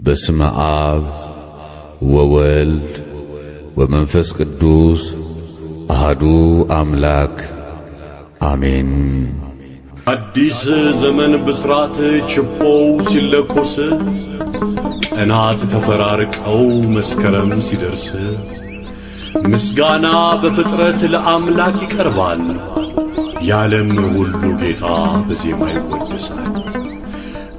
በስመ አብ ወወልድ ወመንፈስ ቅዱስ አሐዱ አምላክ አሜን። አዲስ ዘመን ብስራት ችቦው ሲለኮስ ቀናት ተፈራርቀው መስከረም ሲደርስ ምስጋና በፍጥረት ለአምላክ ይቀርባል። የዓለም ሁሉ ጌታ በዜማ ይወደሳል።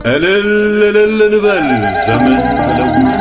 እልል እልል እንበል ዘመን ተለውጧል።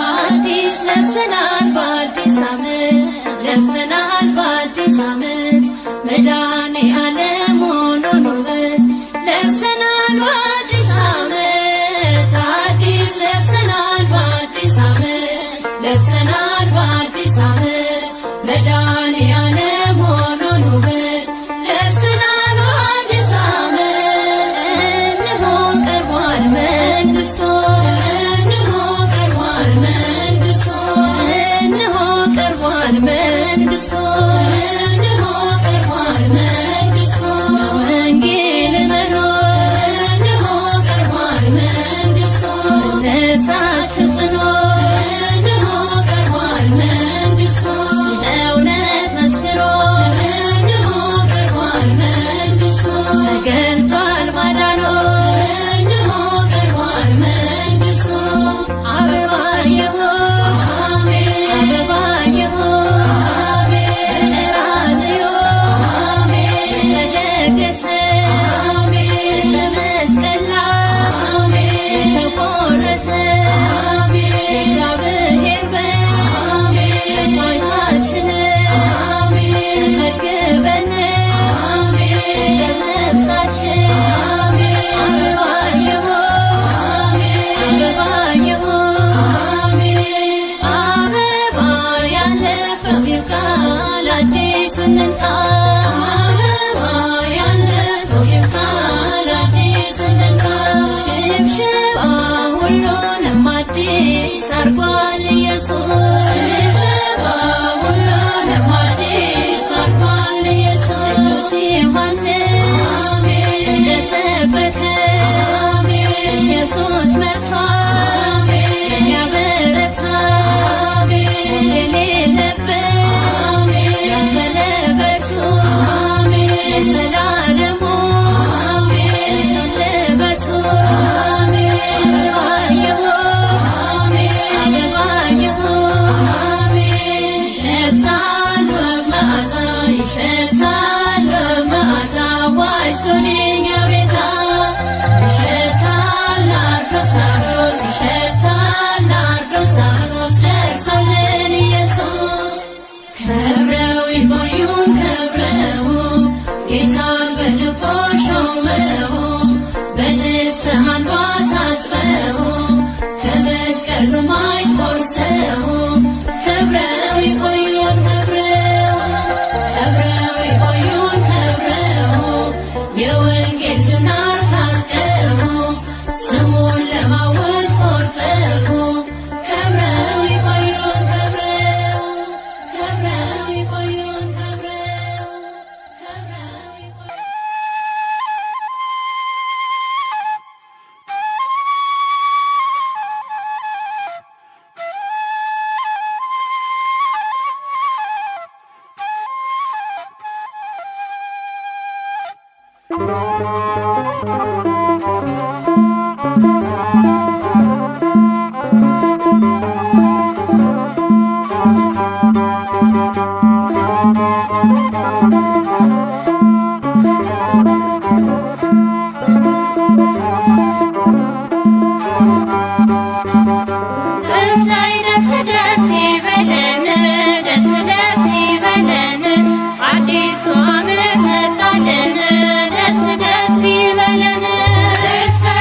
አዲስ ለብሰናል በአዲስ ዓመት ለብሰናል በአዲስ ዓመት መድኃኔዓለም ሆኖን ውበት ለብሰናል በአዲስ ዓመት አዲስ ለብሰናል በአዲስ ዓመት ለብሰናል በአዲስ ዓመት መድኃኔዓለም ሆኖን ውበት ለብሰናል በአዲስ ዓመት እነሆ ቀርቧል መንግሥቱ እነሆ ቀርቧል መንግሥቱ እነሆ ቀርቧል መንግሥቱ እነሆ ቀርቧል መንግሥቱ ወንጌል መኖር እነሆ ቀርቧል መንግሥቱ እምነታችን ጽኑ እነሆ ቀርቧል መንግሥቱ እውነት መስክሮ እነሆ ቀርቧል መንግሥቱ ተገልጧል ማዳኑ እነሆ ቀርቧል መንግሥቱ አበባዬ ሆይ አበባዬ ሆይ በቀራንዮ ተደገሰ በመስቀል ላይ ተቆረሰ እግዚአብሔር በመስዋዕታችን ተመግበን ለነፍሳችን አበባዬ ሆይ አበባዬ ሆይ አበባ ያለፈው ይብቃል አዲስ እንምጣ አበባ ያለፈው ይብቃል አዲስ እንምጣ ሽብሽባ ሁሉንም አዲስ አርጓል ኢየሱስ ሽብሽባ ሁሉንም አዲስ አርጓል ኢየሱስ ቅዱስ ዮሐንስ እንደሰበከ ኢየሱስ መጥቷል ያበረታ የሌለበት ያመነ በሱ የዘላለሙ እሱን ልበሱ አበባዬ ሆይ አበባዬ ሆይ ይሸታል መዓዛ ይሸታል መዓዛ ዋጅቶን የኛ ቤዛ ይሸታል ናርዶስ ናርዶስ ይሸታል ናርዶስ ናርዶስ ደርሶልን ኢየሱስ ከብረው ይቆዩን ከብረው ጌታን በልቦ ሾመው በንስሐ እንባ ታጥበው ከመስቀሉ ማዕድ ቆርሰው ከብረው ይቆዩን ከብረው ከብረው ይቆዩን ከብረው የወንጌል ዝናር ታጥቀው ስሙን ለማወጅ ቆርጠው ከብረው ይቆዩን ከብረው ከብረው ይቆዩን ከብረው ከብረው ይቆዩን እሰይ ደስ ደስ ይበለን ደስ ደስ ይበለን አዲሱ ዓመት መጣልን ደስ ደስ ይበለን እሰይ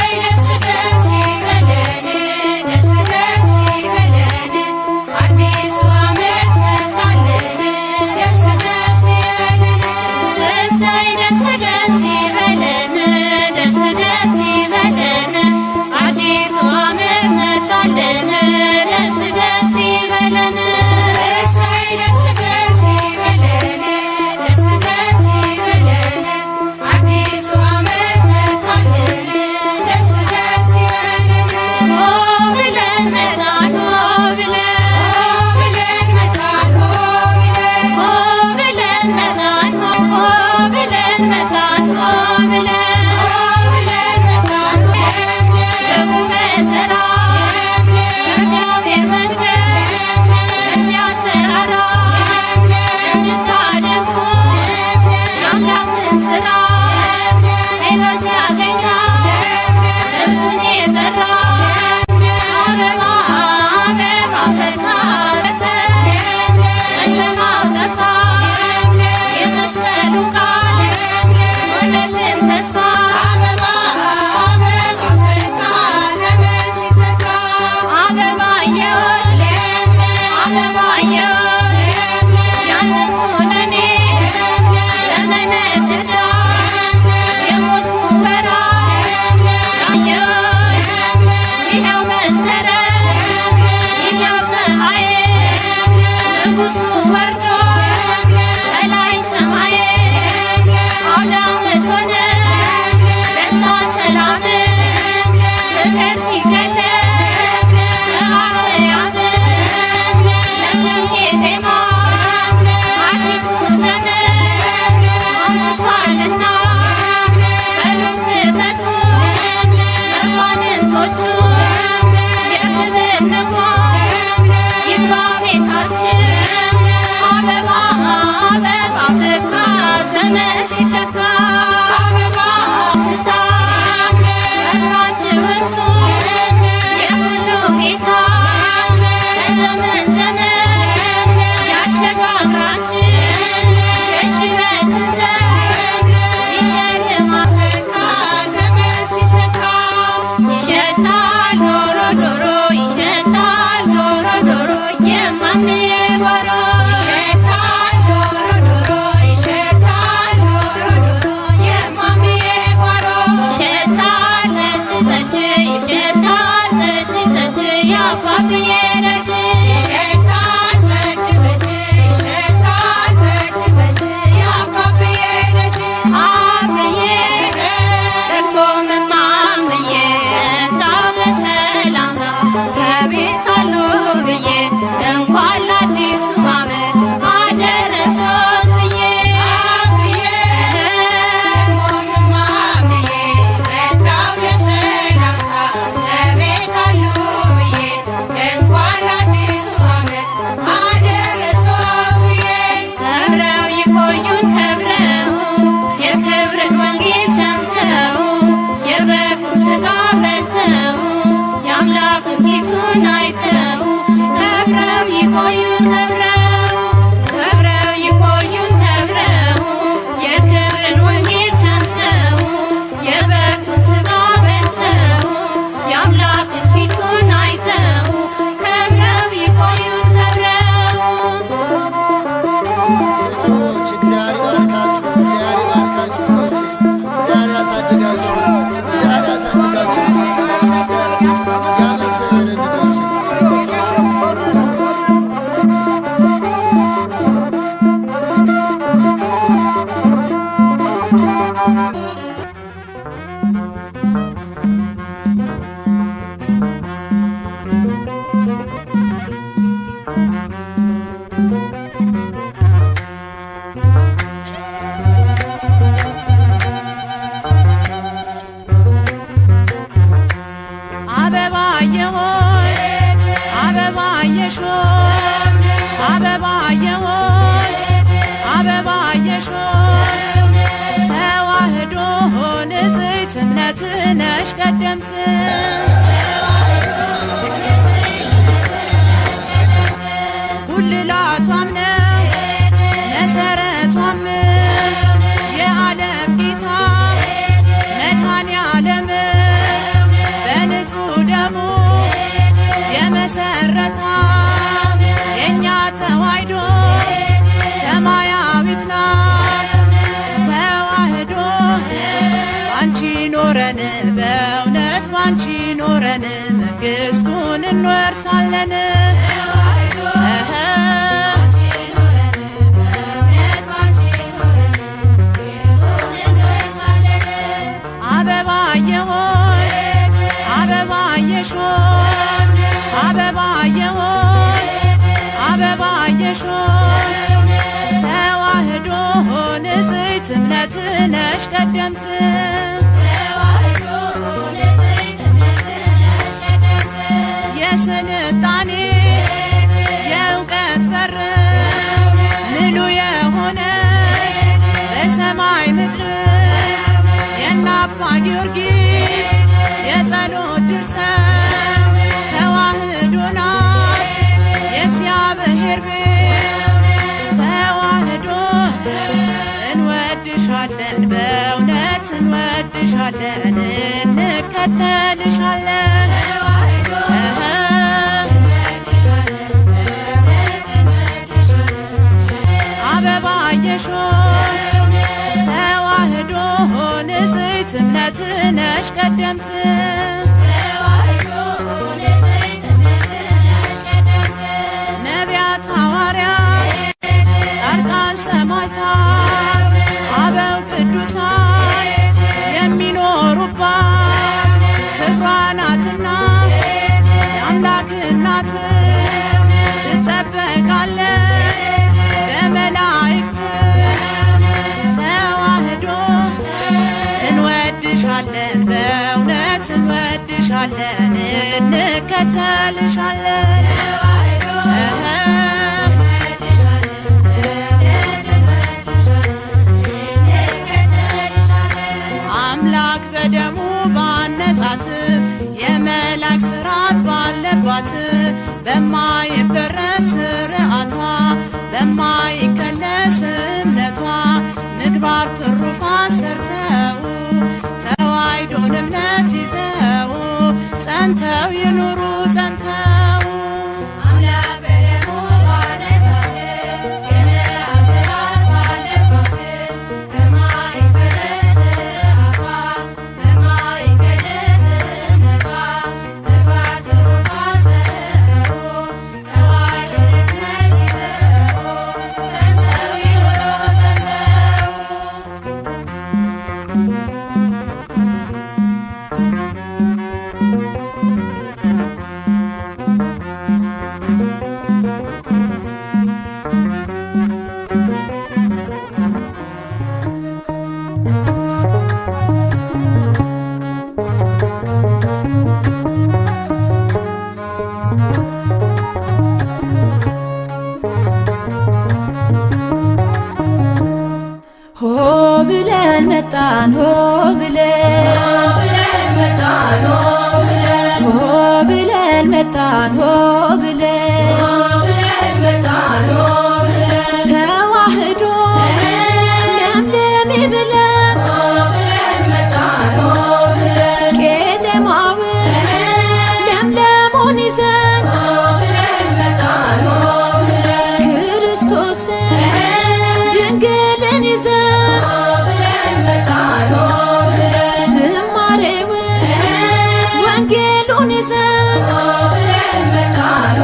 ወንጌሉን ይዘን ብለን መጣን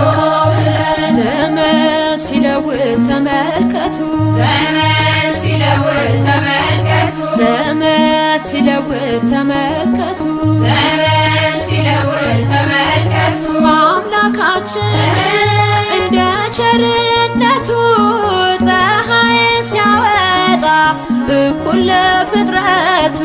ብለን ዘመን ሲለውጥ ተመልከቱ ዘመን ሲለውጥ ተመልከቱ ዘመን ሲለውጥ ተመልከቱ ዘመን ሲለውጥ ተመልከቱ አምላካችን እንደ ቸርነቱ ፀሐይ ሲያወጣ እኩል ለፍጥረቱ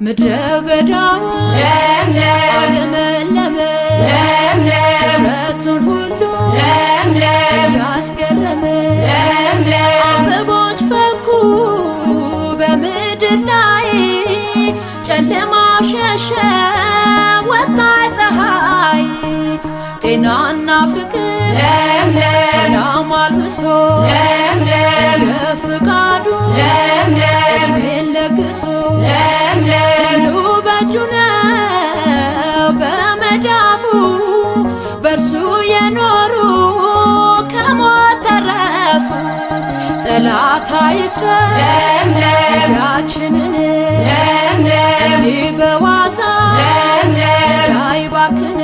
ምድረ በዳውን ለምለም ለምለም ፍጥረቱን ሁሉ ለምለም ያስገረመ ለምለም አበቦች ፈኩ በምድር ላይ ጨለማ ሸሸ ወጣ ፀሐይ ጤናና ፍቅር ለምለም ሰላም አልብሶ ለምለም ለፍቃዱ ለምለም ዕድሜን ለግሶ ለምለም ሁሉ በእጁ ነው በመዳፉ በእርሱ የኖሩ ከሞት ተረፉ ጠላት አይስረቅ ጊዜያችንን እንዲህ በዋዛ እንዳይባክን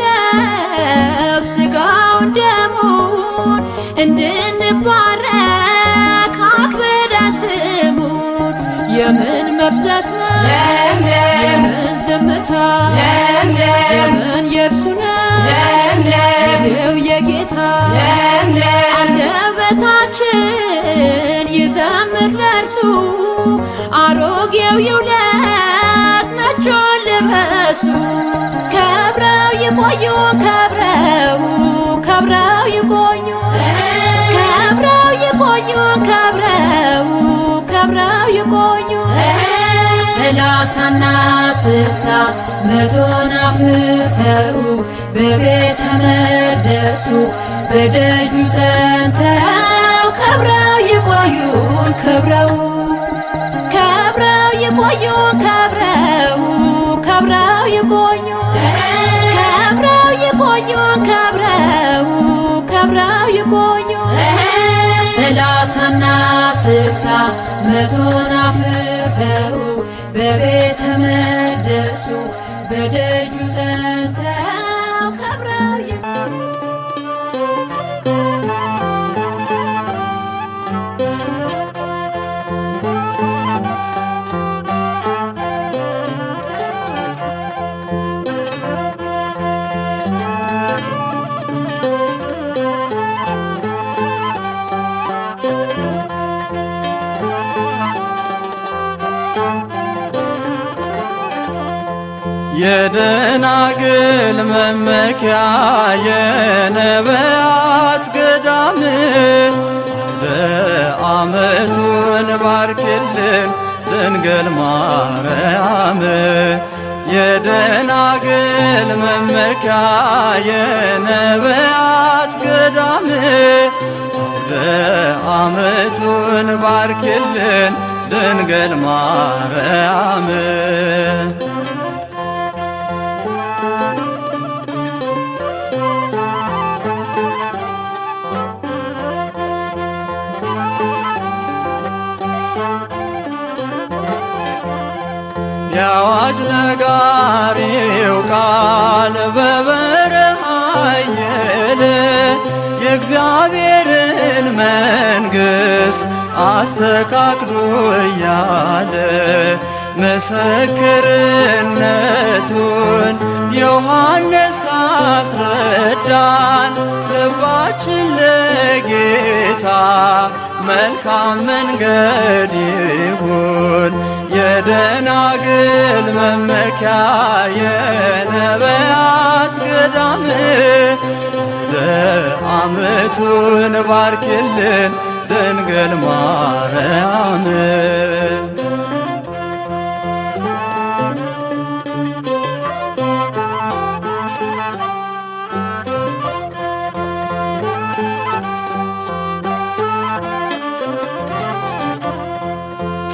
እንቀበለው ሥጋውን ደሙን እንድንባረክ አክብረ ስሙን የምን መፍሰስ ነው የምን ዝምታ ዘመን የእርሱ ነው ጊዜው የጌታ አንደበታችን ይዘምር ለእርሱ አሮጌው ይውለቅ ነጩን ልበሱ ከብረው ይቆዩ ከብረው ይቆዩ ከብረው ይቆዩ ከብረው ይቆዩ 30ና 60 መቶን አፍርተው በቤተ መቅደሱ በደጁ ጸንተው ከብረው ይቆዩ ከብረው ይቆዩ ከብረው ይቆዩ ከብረው ይቆዩ ከብረው ይቆዩ 30ና 60 መቶን አፍርተው በቤተ መቅደሱ በደጁ ጸንተው ከብረው የደናግል መመኪያ የነቢያት ገዳም ለዓመቱን ባርክልን ድንግል ማርያም የደናግል መመኪያ የነቢያት ገዳም ለዓመቱን ባርክልን ድንግል ማርያም የአዋጅ ነጋሪው ቃል በበረሃ አየለ የእግዚአብሔርን መንግሥት አስተካክሎ እያለ ምስክርነቱን ዮሐንስ ካስረዳን ልባችን ለጌታ መልካም መንገድ ይሁን የደናግል መመኪያ የነቢያት ገዳም ለዓመቱን ባርክልን ድንግል ማርያም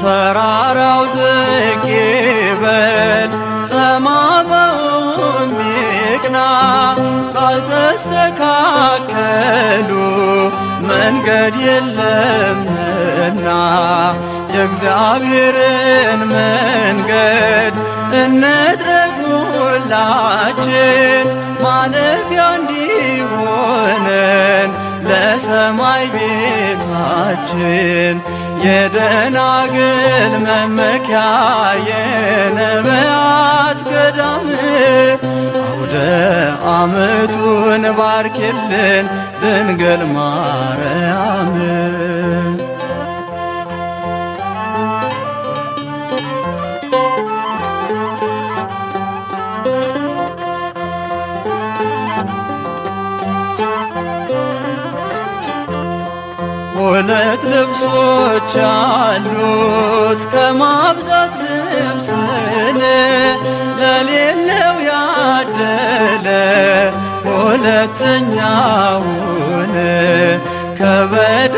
ተራራው ዝቅ ይበል ጠማማውም ይቅና ካልተስተካከሉ መንገድ የለምና የእግዚአብሔር የእግዚአብሔርን መንገድ እንድረግ ሁላችን ማለፊያ እንዲሆነን ለሰማይ ቤታችን የደናግል መመኪያ የነቢያት ገዳም አውደ ዓመቱን ባርኪልን ድንግል ማርያም። ሁለት ልብሶች አሉት ከማብዛት ልብስን ለሌለው ያደለ ሁለተኛውን ከበደላችንም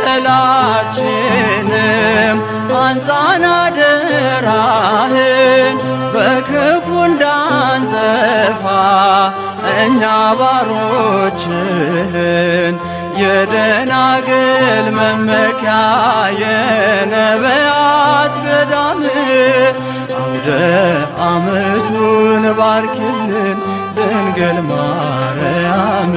አንጻን አደራህን በክፉ እንዳንጠፋ እኛ ባሮችህን የደናግል መመኪያ የነቢያት ገዳም አውደ ዓመቱን ባርኪልን ድንግል ማርያም።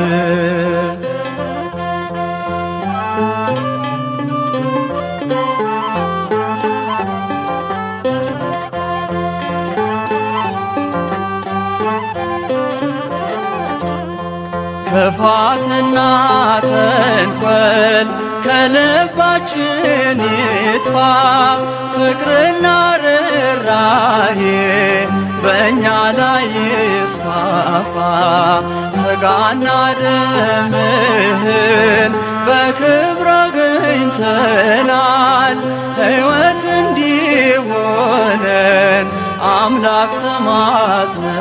ክፋትና ተንኰል ከልባችን ይጥፋ ፍቅርና ርኅራኄ በእኛ ላይ ይስፋፋ ሥጋና ደምህን በክብር አግኝተናል ሕይወት እንዲሆነን አምላክ ተማጽነናል።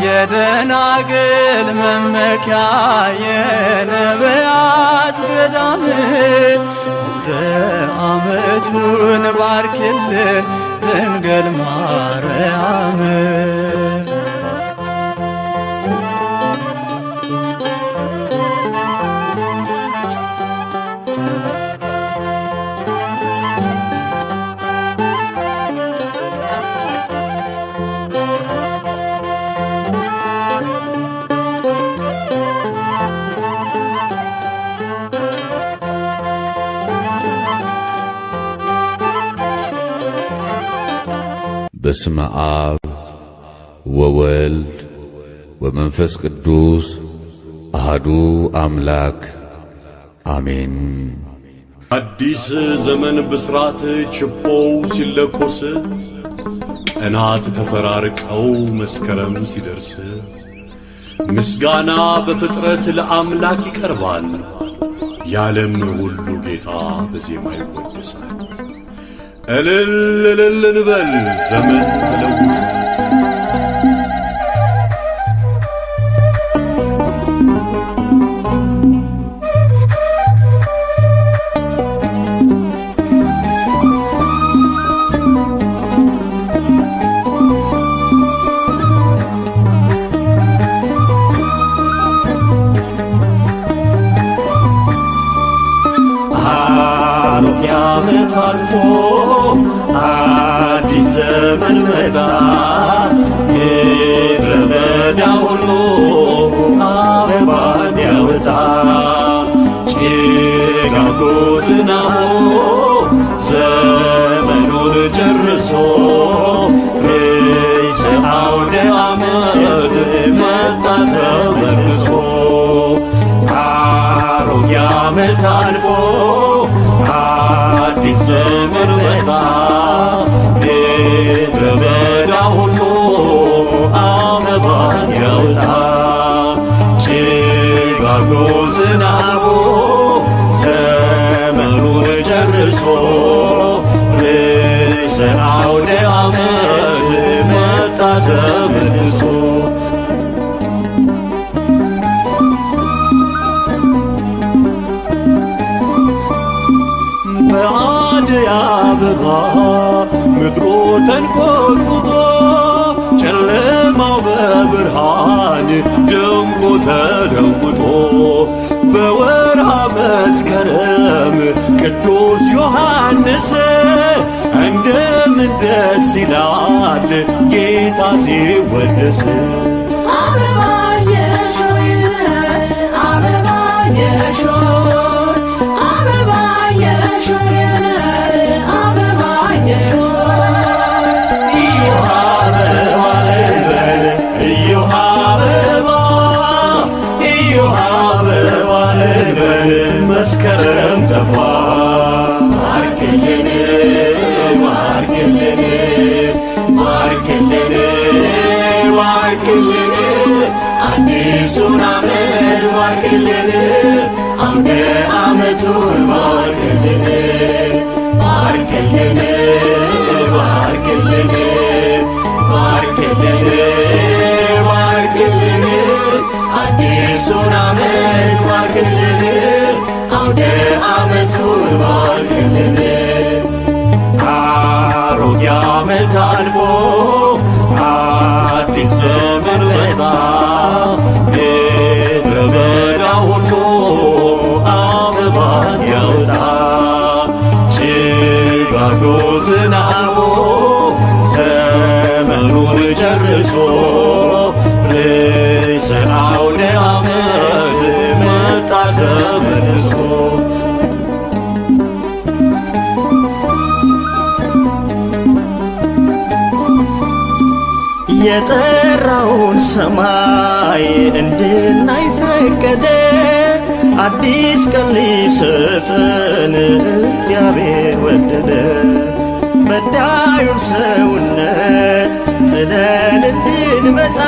የደናግል መመኪያ የነቢያት ገዳም አውደ ዓመቱን ባርኪልን ድንግል ማርያም። በስመ አብ ወወልድ ወመንፈስ ቅዱስ አሐዱ አምላክ አሜን። አዲስ ዘመን ብስራት ችቦው ሲለኮስ ቀናት ተፈራርቀው መስከረም ሲደርስ ምስጋና በፍጥረት ለአምላክ ይቀርባል። የዓለም ሁሉ ጌታ በዜማ ይወደሳል። እልል እልል እንበል ዘመን ተለውጧል። አሮጌ ዓመት አልፎ አዲስ ዘመን መጣ። ምድረ በዳ ሁሉ አበባን ያወጣ። ጭጋጉ ዝናቡ ዘመኑን ጨርሶ ርዕሰ አውደ ዓመት መጣ ተመልሶ። አሮጌ ዓመት አልፎ አዲስ ዘመን መጣ። ምድረ በዳ ሁሉ አበባን ያወጣ። ጭጋጉ ዝናቡ ዘመኑን ጨርሶ ርዕሰ አውደ ዓመት መጣ ተመልሶ። በአደይ አበባ ምድሩ ተንቆጥቁጦ ጨለማው በብርሃን ደምቆ ተለውጦ በወርሃ መስከረም ቅዱስ ዮሐንስ ደስ ይላል ጌታ ሲወደስ አበባየሽ ሆይ አበባየሽ ሆይ አበባየሽ ሆይ አበባየሽ ሆይ እዮሃ አበባ ልበል እዮሃ አበባ እዮሃ አበባ ልበል መስከረም ጠባ ባርክልን ባርክልን ባርክልን ባርክልን አዲሱን ዓመት ባርክልን አውደ ዓመቱን ባርክልን ባርክልን ባርክልን ባርክልን ባርክልን አዲሱን ዓመት ባርክልን አውደ ዓመቱን ባርክልን አሮጌ ዓመት አልፎ አዲስ ዘመን መጣ ምድረ በዳ ሁሉ አበባን ያውጣ ጭጋጉ ዝናቡ ዘመኑን ጨርሶ ርዕሰ አውደ ዓመት መጣ ተመልሶ የጠራውን ሰማይ እንድናይ ፈቀደ አዲስ ቀን ሊሰጠን እግዚአብሔር ወደደ በዳዩን ሰውነት ጥለን እንድንመጣ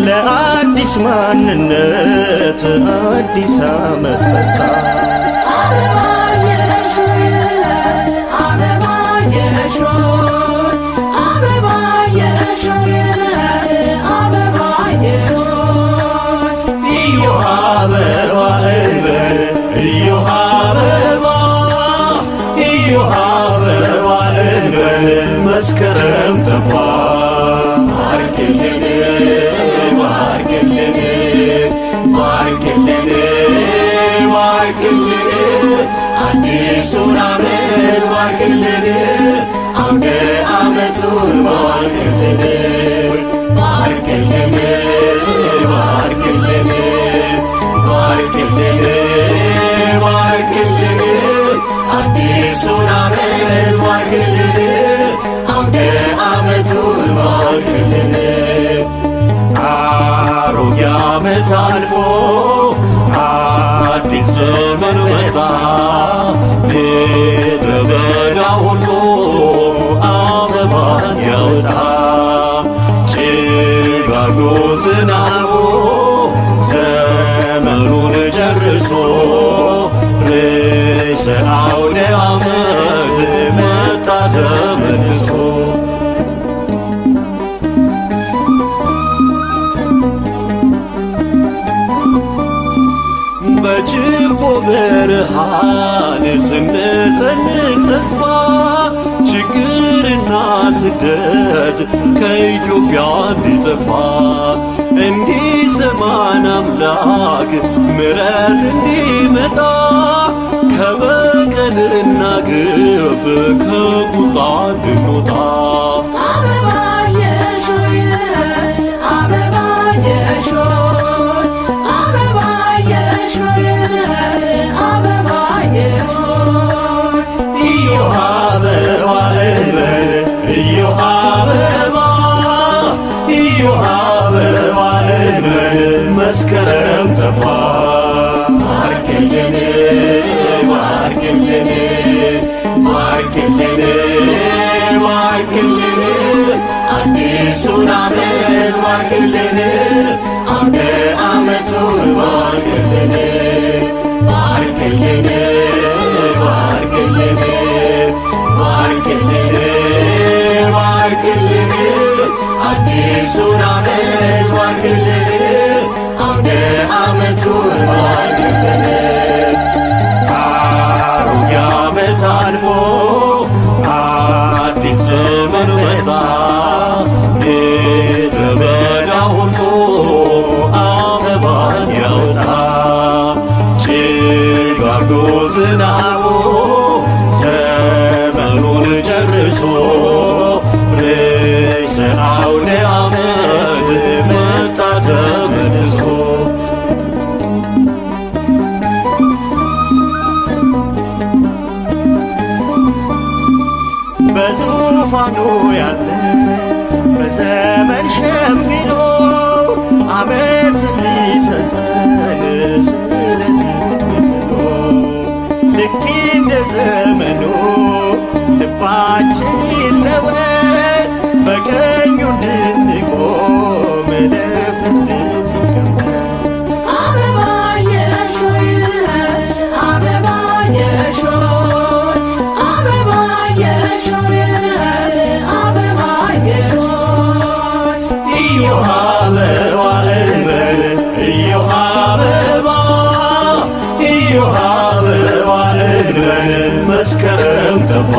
ለአዲስ ማንነት አዲስ ዓመት መጣ አበባየሽ ሆይ አበባየሽ ሆይ አበባየሽ ሆይ አበባየሽ ሆይ እዮሃ አበባ ልበል እዮሃ አበባ እዮሃ አበባ ልበል መስከረም ጠባ ባርክልን ባርክልን ባርክልን ባርክልን አዲሱን ዓመት ባርክልን አውደ ዓመቱን ባርክልን ባርክልን ባርክልን ባርክልን ባርክልን አዲሱን ዓመት ባርክልን አውደ ዓመቱን ባርክልን አሮጌ ዓመት አልፎ አዲስ ዘመን መጣ ምድረ በዳ ሁሉ አበባን ያውጣ ጭጋጉ ዝናቡ ዘመኑን ጨርሶ ርዕሰ አውደ ዓመት መጣ ተመልሶ በችቦ ብርሃን ስንሰንቅ ተስፋ ችግርና ስደት ከኢትዮጵያ እንዲጠፋ እንዲሰማን አምላክ ምሕረት እንዲመጣ ከበቀልና ግፍ ከቁጣ እንድንወጣ አበባየሽ ሆይ አበባየሽ ሆይ አበባየሽ ሆይ አበባየሽ ሆይ እዮሃ አበባ ልበል እዮሃ አበባ እዮሃ አበባ ልበል መስከረም ጠባ ባርክልን ባርክልን ባርክልን ባርክልን አዲሱን ዓመት ባርክልን አውደ ዓመቱን ባርክልን ባርክልን ባርክልን ባርክልን ባርክልን አዲሱን ዓመት ባርክልን አውደ ዓመቱን ባርክልን አሮጌ ዓመት አልፎ አዲስ ዘመን መጣ ምድረ በዳ ሁሉ አበባን ያውጣ ጭጋጉ ዝናቡ ዘመኑን ጨርሶ ዙፋኑ ያለ በዘመን ሸምግሎ ዓመት ሊሰጠን ስለድብሎ ልክ እንደ ዘመኑ ልባችን ይለወጥ በቀኙ እንድንቆም ለፍርድ ሲቀመጥ አበባየሽ ሆይ አበባየሽ ሆይ አበባየሽ ሆይ አበባየሽ ሆይ እዮሃ አበባ እንበል እዮሃ አበባ እዮሃ አበባ እንበል መስከረም ጠባ